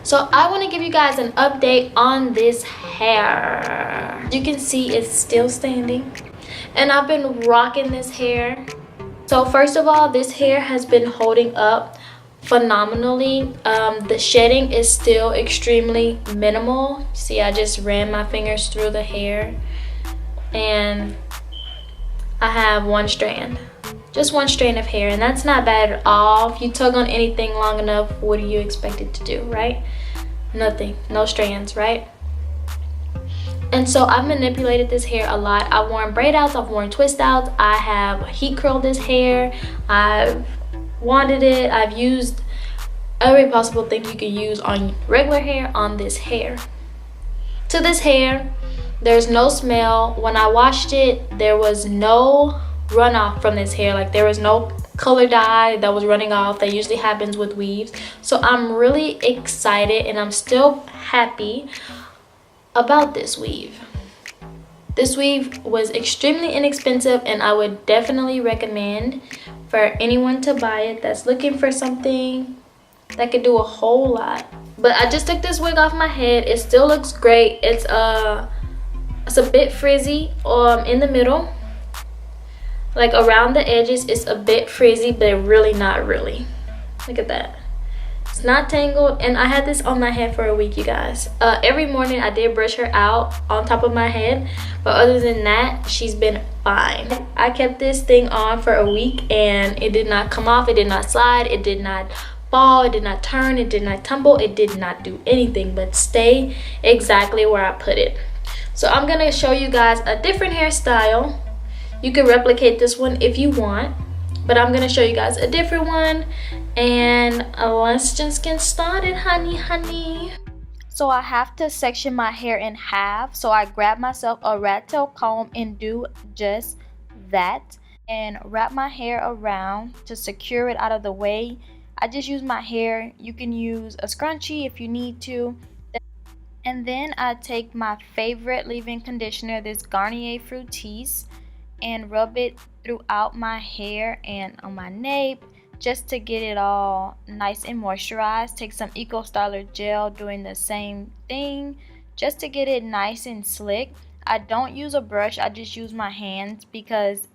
So I want to give you guys an update on this hair. You can see it's still standing, and I've been rocking this hair. So first of all, this hair has been holding up phenomenally. The shedding is still extremely minimal. See, I just ran my fingers through the hair, and I have one strand, just one strand of hair, and that's not bad at all. If you tug on anything long enough, what do you expect it to do, right? Nothing, no strands, right? And so I've manipulated this hair a lot. I've worn braid outs, I've worn twist outs, I have heat curled this hair, I've wanded it, I've used every possible thing you can use on regular hair on this hair. To this hair, there's no smell. When I washed it, there was no runoff from this hair. Like, there was no color dye that was running off. That usually happens with weaves. So I'm really excited, and I'm still happy about this weave. This weave was extremely inexpensive, and I would definitely recommend for anyone to buy it that's looking for something that could do a whole lot. But I just took this wig off my head. It still looks great. It's a bit frizzy in the middle, like around the edges. It's a bit frizzy, but really not really. Look at that. It's not tangled, and I had this on my head for a week, you guys. Every morning I did brush her out on top of my head, but other than that, she's been fine. I kept this thing on for a week, and it did not come off. It did not slide. It did not fall. It did not turn. It did not tumble. It did not do anything but stay exactly where I put it. So I'm gonna show you guys a different hairstyle. You can replicate this one if you want, but I'm gonna show you guys a different one, and let's just get started, honey. So I have to section my hair in half, so I grab myself a rat tail comb and do just that, and wrap my hair around to secure it out of the way. I just use my hair. You can use a scrunchie if you need to. And then I take my favorite leave-in conditioner, this Garnier Fructis, and rub it throughout my hair and on my nape just to get it all nice and moisturized. Take some Eco Styler gel, doing the same thing just to get it nice and slick. I don't use a brush, I just use my hands because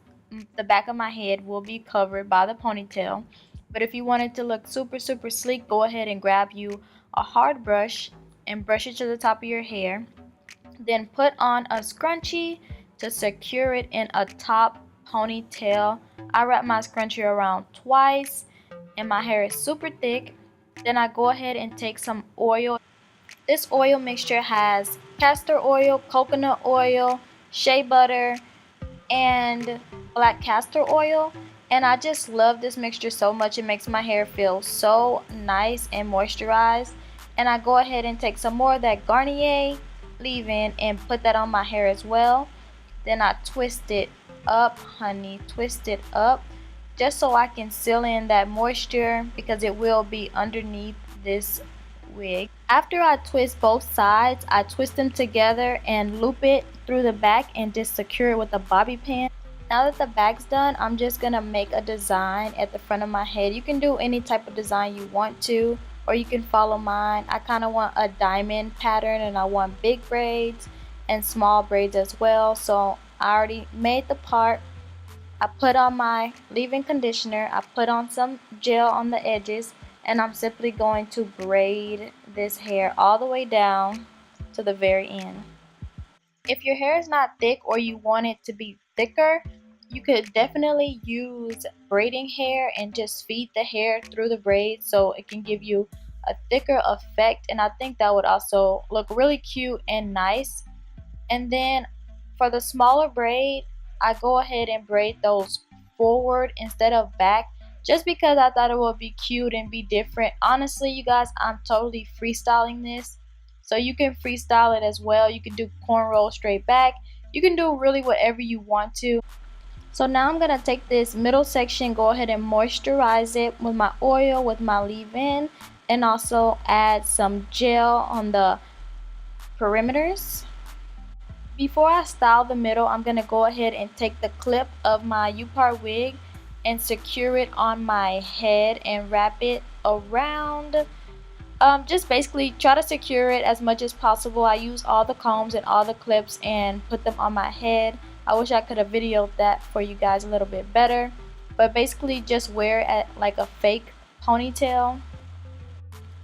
the back of my head will be covered by the ponytail. But if you want it to look super sleek, go ahead and grab you a hard brush and brush it to the top of your hair. Then put on a scrunchie to secure it in a top ponytail. I wrap my scrunchie around twice, and my hair is super thick. Then I go ahead and take some oil. This oil mixture has castor oil, coconut oil, shea butter, and black castor oil. And I just love this mixture so much. It makes my hair feel so nice and moisturized. And I go ahead and take some more of that Garnier leave-in and put that on my hair as well. Then I twist it up, honey, twist it up, just so I can seal in that moisture because it will be underneath this wig. After I twist both sides, I twist them together and loop it through the back and just secure it with a bobby pin. Now that the back's done, I'm just gonna make a design at the front of my head. You can do any type of design you want to, or you can follow mine. I kind of want a diamond pattern, and I want big braids and small braids as well. So I already made the part. I put on my leave-in conditioner, I put on some gel on the edges, and I'm simply going to braid this hair all the way down to the very end. If your hair is not thick or you want it to be thicker, you could definitely use braiding hair and just feed the hair through the braids so it can give you a thicker effect, and I think that would also look really cute and nice. And then for the smaller braid, I go ahead and braid those forward instead of back, just because I thought it would be cute and be different. Honestly, you guys, I'm totally freestyling this, so you can freestyle it as well. You can do cornrow straight back. You can do really whatever you want to. So now I'm gonna take this middle section, go ahead and moisturize it with my oil, with my leave-in, and also add some gel on the perimeters. Before I style the middle, I'm gonna go ahead and take the clip of my upart wig and secure it on my head and wrap it around just basically try to secure it as much as possible. I use all the combs and all the clips and put them on my head. I wish I could have videoed that for you guys a little bit better, but basically just wear it at like a fake ponytail.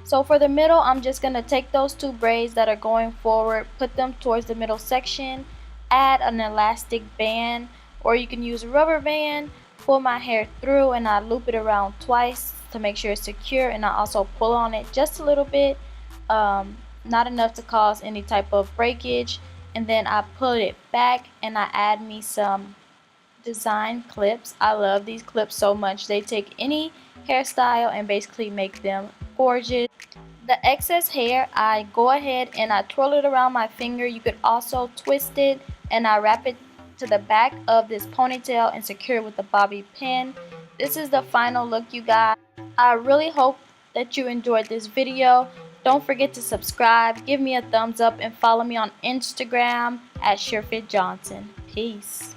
So for the middle, I'm just going to take those two braids that are going forward, put them towards the middle section, add an elastic band, or you can use a rubber band, pull my hair through, and I loop it around twice to make sure it's secure, and I also pull on it just a little bit, not enough to cause any type of breakage, and then I pull it back and I add me some design clips. I love these clips so much. They take any hairstyle and basically make them gorgeous. The excess hair, I go ahead and I twirl it around my finger. You could also twist it and I wrap it to the back of this ponytail and secure it with a bobby pin. This is the final look, you guys. I really hope that you enjoyed this video. Don't forget to subscribe, give me a thumbs up, and follow me on Instagram at SureFitJohnson. Peace.